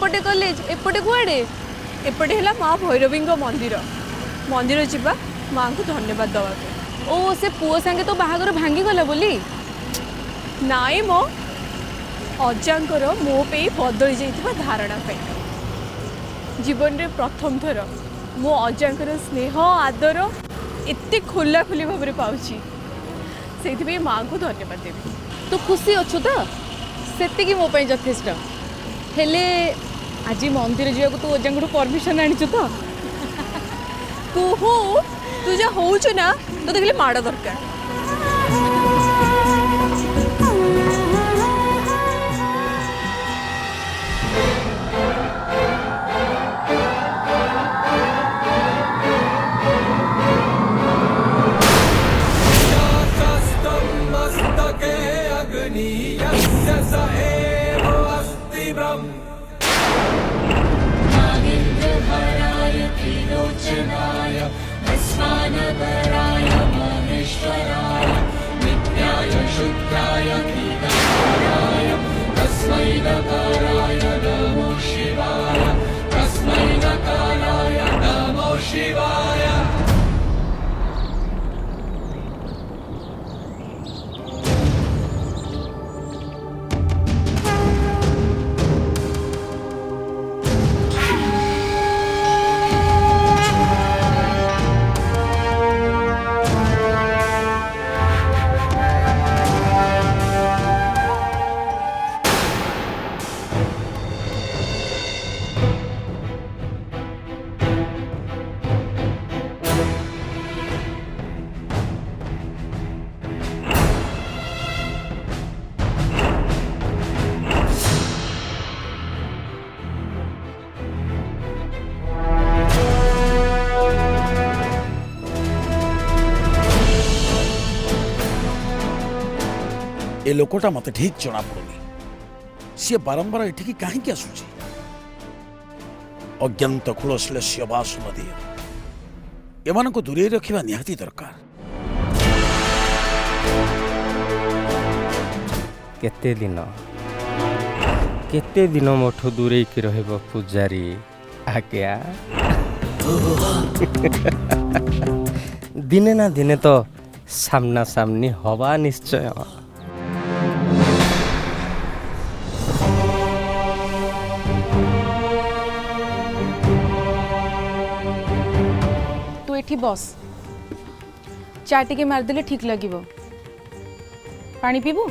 सेपटे कॉलेज एपटे कुआडे एपटे है माँ भैरवी मंदिर मंदिर जीवा माँ को धन्यवाद दवा ओ से पुओ सांगे तो बाहागर भांगी गला बोली नाई मो अजांकर मो पे बदली जाइथिबा धारणा पे जीवन रे प्रथम थर मो अजांकर स्नेह आदर एते खोला खोली भाव में पाउची से माँ को धन्यवाद देवी। तू खुशी अच्छु तो से मो पे यथेष्ट हेले आज मंदिर जावाक तू अजांकठू परमिशन आनीचु तो कुहू तू जा होउछु ना तो देखले माड़ दरकार ए लोकटा मत ठीक जना पड़ुनी सी बारंबार एठिकी कहीं आसूची अज्ञात कुलश्लेष्य वासुमती एमान को दूरे रखा निहाती दरकार। केते दिन मोठो दूरे की रहबो पूजारी आज्ञा दिने ना दिने तो सामना सामनी हवा निश्चय। एठी बस चा टिके मारदेले ठीक लगिबो पानी पीबू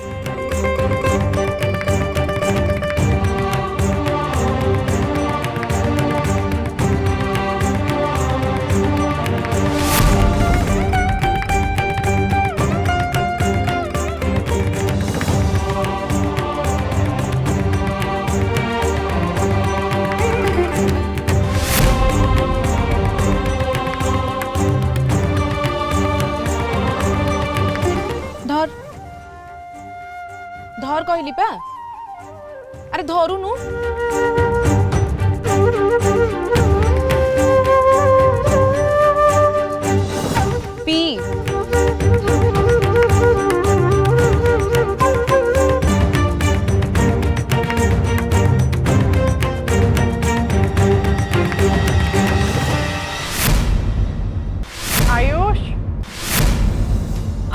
धर कहली पा अरे धरुनु पी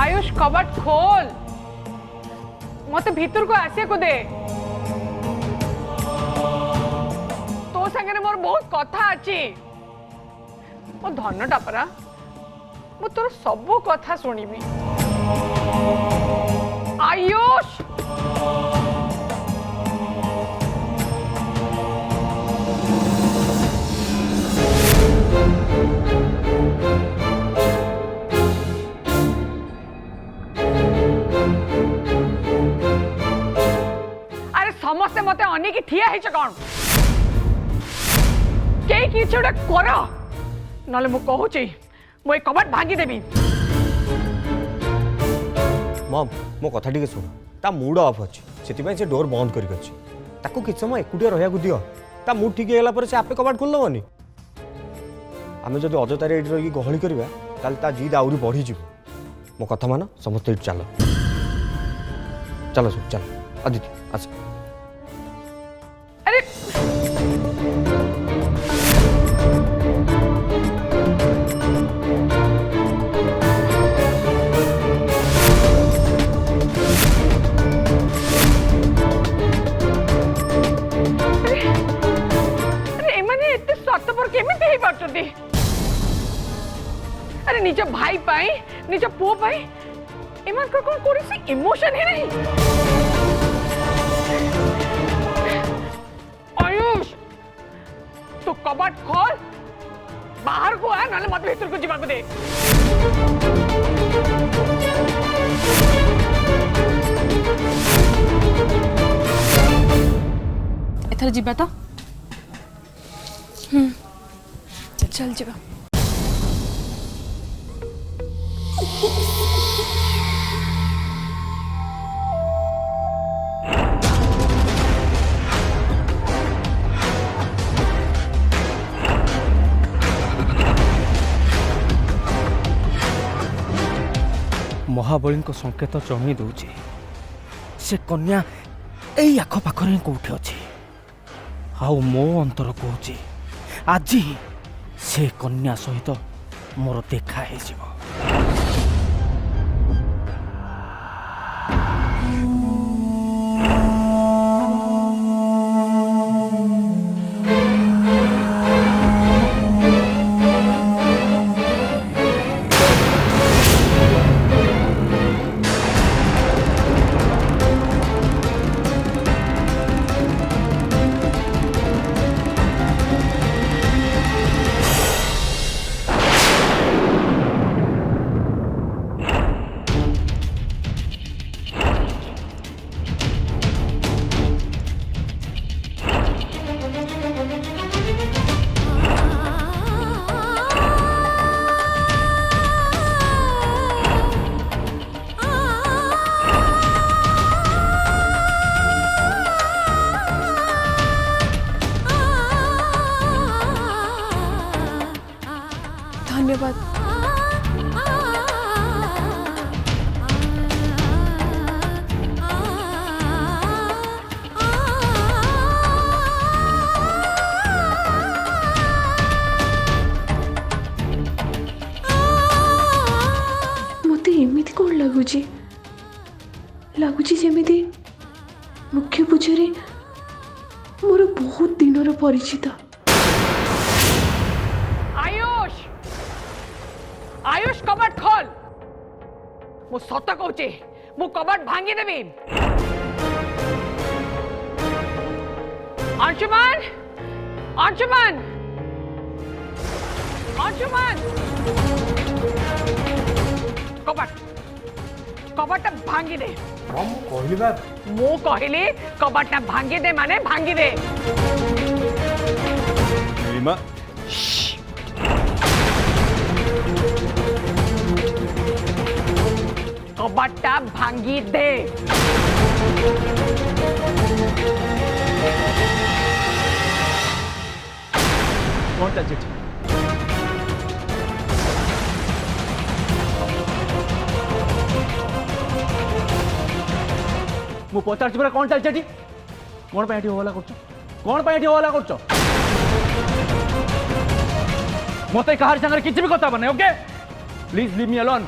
आयुष कबट खोल मत भीतर को आसे को दे तो संगे मोर बहुत कथा अछि मो धन टापरा मो तोर सब कथा सुनिबी आयुष समस्ते मते अनेक ठिया है कौन कई किसी गोटे कर ना मुझे मु कबट भांगी देवी। मम मो कथा टिके सुन ता मूड ऑफ अच्छी से डोर बंद करके किछ समय एकुटिया रहा दियो ता मूड ठीक है से आपे कबाट खोल दबनी आम जब अजतार ये रही गहली करवा ताल ता जिद आहरी बढ़ी जीव मो कथा मान समस्त चल चल सब चल अदिति आस अरे करती अरे निज भाई पाई निज पुओ पाई एमान को कोन सी इमोशन है नहीं आयुष तो कबाट खोल बाहर को आ नाले मत भीतर को जीवा को दे एथर जीवा तो चल जीवा महाबली संकेत जमी दूची से कन्या यही आखपाखे कौटे अच्छी आउ मो अंतर कौची आज से कन्या सहित मोर देखा हो धन्यवाद मते एमिति कौन लगुची जेमिति मुख्य पूजारी मोर बहुत दिनर परिचित आयुष कबाट खोल मु सत कहूची मु कबाट भांगी देवी अंशुमान अंशुमान अंशुमान कबाट कबाट भांगी दे मु कहली कबाट भांगी दे माने भांगी दे कबाटा भांगी दे कौन चलती मु पचार परा कौन चलती कौन पे हवाला कर कौन पे हवाला कर मत कहार सागर किसी भी कथा बने okay please leave me alone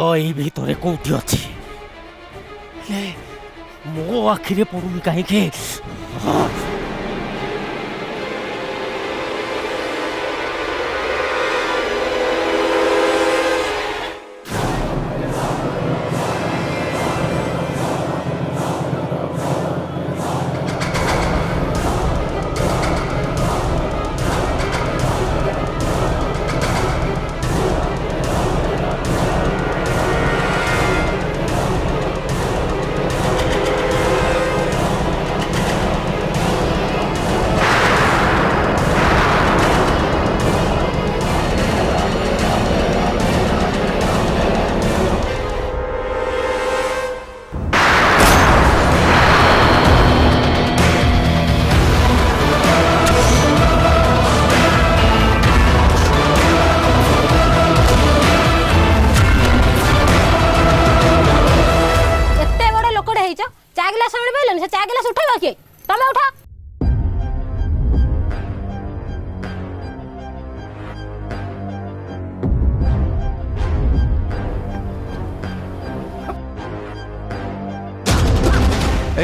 तो ये भीतर कौटी अच्छी मो आखिरे पड़ुनी कहीं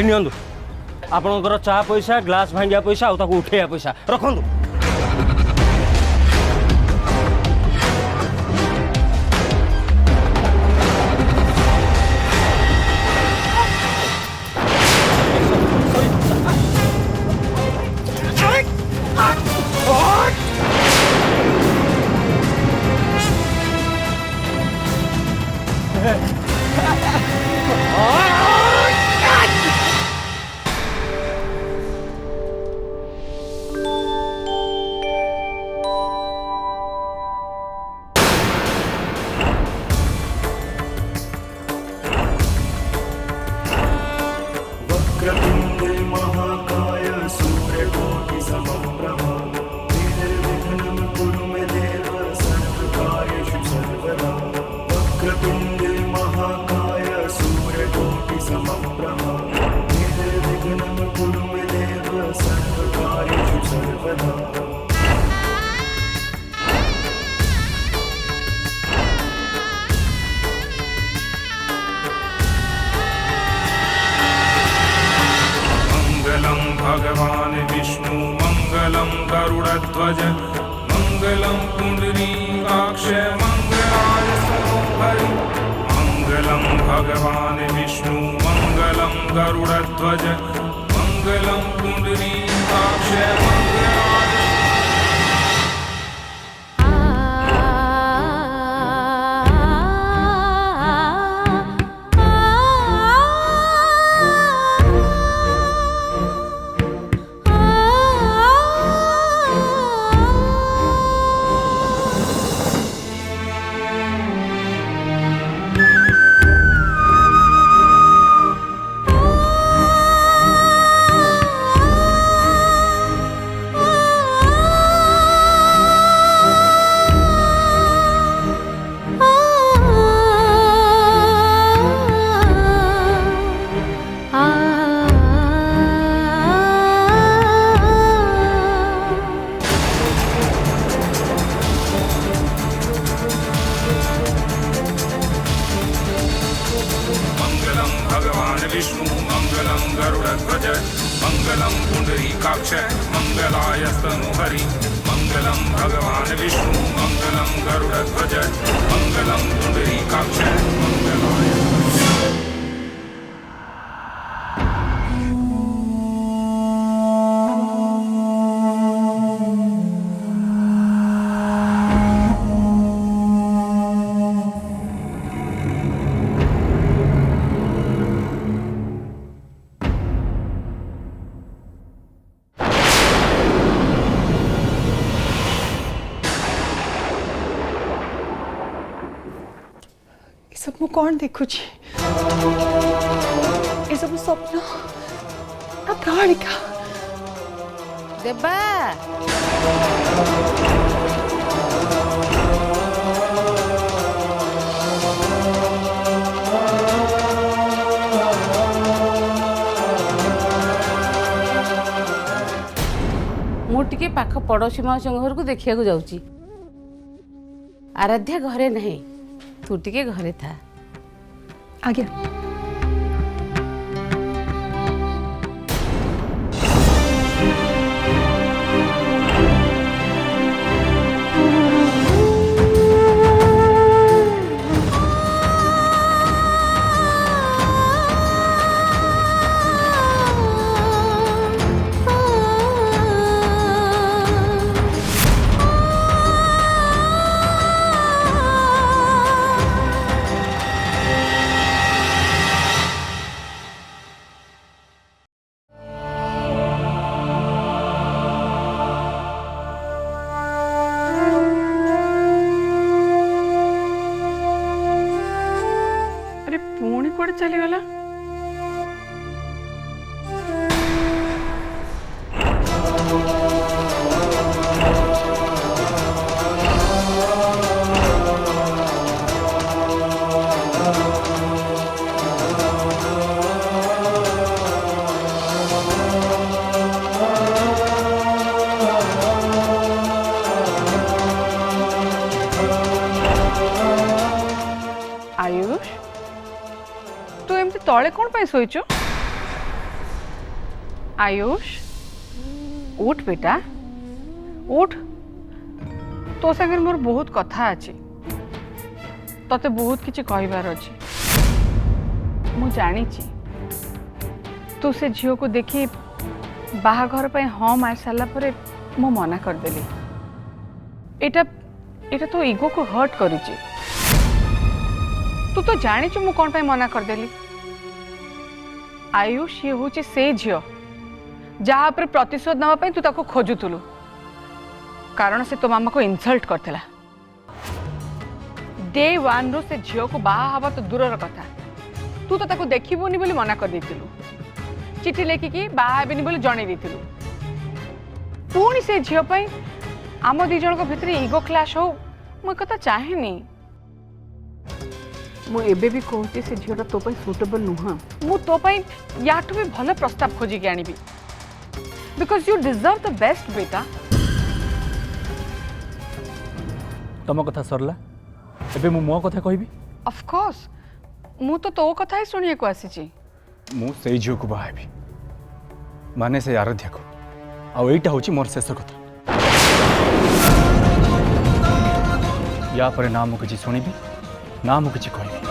नियंतु आपणकर चा पैसा ग्लास भांगिया पैसा उठेया पैसा रखु भगवान विष्णु मंगलम गरुड़ध्वज मंगलम पुंडरीकाक्ष मंगलाय हरि मंगलम भगवान विष्णु मंगलम गरुड़ध्वज मंगलम पुंडरीकाक्ष मंगलाय विष्णु मंगलम गरुड़ध्वज मंगलम पुंडरीकाक्ष मंगलाय तनुहरि मंगलम भगवान विष्णु मंगलम गरुड़ध्वज मंगलम पुंडरीकाक्ष मंगलाय सब मु कौन देखुची ये सब स्वप्न ना कालिका देबा मु टिके पाख पड़ोशी माउसी घर को देखिया जाऊची आराध्या घरे नहीं तू टिके घरे था आज्ञा। अरे पुणी कुआडे चलीगला आयुष तू एमती तले कौन पाई शोचु आयुष उठ बेटा उठ तो संगे मोर बहुत कथा अच्छी तते बहुत किछि कहबार अच्छी मु जानी तू से झील को देखी बाहाघर पे हाँ मार सारा पर मु मना करदेली एटा एटा तो ईगो को हर्ट करुची तू तो जानी मु कौन पे मना करदेली आयुष ये हूँ से झील जहाँ पर प्रतिशोध नापी तू ताको खोजुलु कारण से तो मामा को इनसल्ट करथिला डे वन रो से झील को बाहा हवा तो दूर कथा तू तो ताको देखिबुनी बोली मना कर देथिलु चिठी लेखिकी बाहा हेबिनी बोली जणै देथिलु पुणी से झील पई आम दी जण को भितर ईगो क्लैश हो मु कथा चाहेनी मु एबे भी कहूची से झील तो पई सुटेबल नुहा मु तो पई याठू भी भल प्रस्ताव खोजी के आनिबी because you deserve the best बेटा तुम कथा सरला एबे मु मो कथा कहबी ऑफ कोर्स मु तो कथा ही सुनिए को आसी मु सेई झियो को बाहाबी माने से आराध्या को आ एटा होची मोर शेष कथा या पर ना मु किछि सुनिबी ना मु किछि कहबी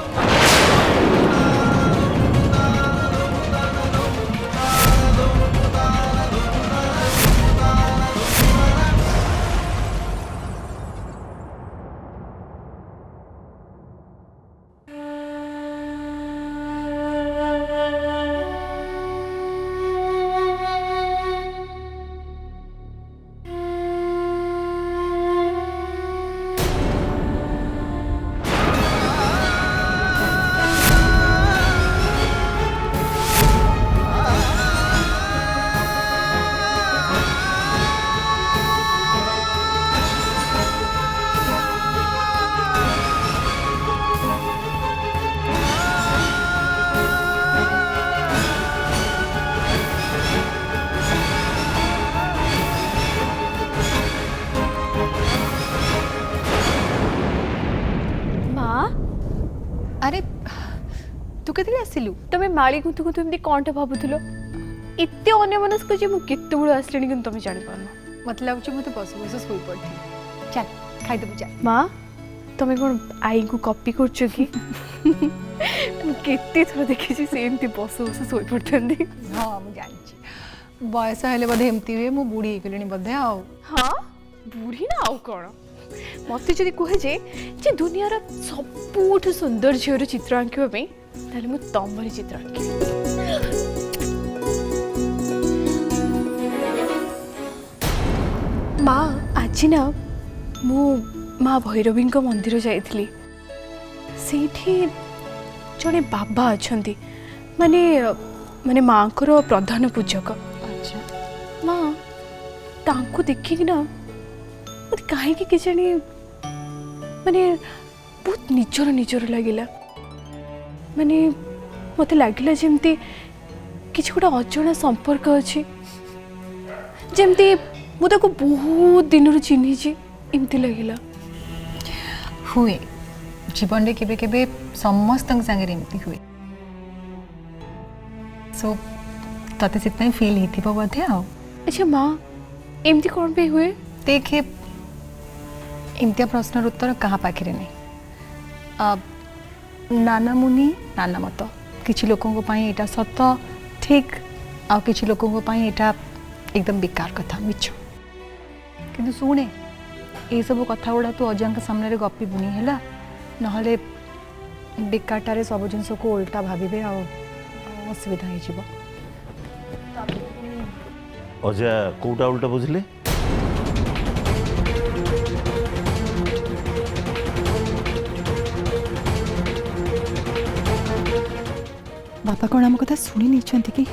अरे तू केतले आसिलु तमें माली गुंतु गुंतु एमती कौनटा भाबुथुलो एते अन्यमनस्क जे मु केते बेलु आसलेनी किंतु तमे जानि पारनो मत लागुची मते बस बस सोई पड़थि चल खाइ देबु जा माँ तमे कोन आई को कॉपी करछो कि मु केते थोर देखिछि से एमती बस बस सोई पड़थंदी हां मु जानि बयस हेले बधे एमती वे मु बूढ़ी गेलिनी बधे आ हाँ बुढ़ी ना आउ कौन मत जदि कहे जे दुनियार सबुठ सुंदर झीवर चित्र आंकिबा ताले मु तमरी चित्र आंकी माँ आज ना मु माँ भैरवी मंदिर जाइली सेठी जड़े बाबा अच्छा माने माने माँ को प्रधान पूजक अच्छा माँ तांको देखिक ना मत कहीं कि जानी माने बहुत निजर निजर लगिला माने मत लगिला जमती किछ गोटा अजଣା संपर्क अछि जमती मु ताको बहुत दिन चिन्हिछि इमती लगिला हुए जीवन में केबे केबे समस्त संगे एमती हुए सो तते से फिल होती बोधे आ अच्छा माँ एमती कौन पे हुए देखे इमतिया प्रश्नर उत्तर कहाँ पाखे नहीं नाना मुनि नाना मत किसी लोकों यहाँ सत ठीक आ किसी लोकों यहाँ एकदम बेकार कथा मिछ किंतु शुणे ये सब कथा गुड़ा तू अजा सामने गपी बुनी है नहले बेकारटारे सब जिन को उल्टा भावे असुविधा हो अजा कोटा उल्टा बुझले बापा कौन आम कथा शुणी नहीं कि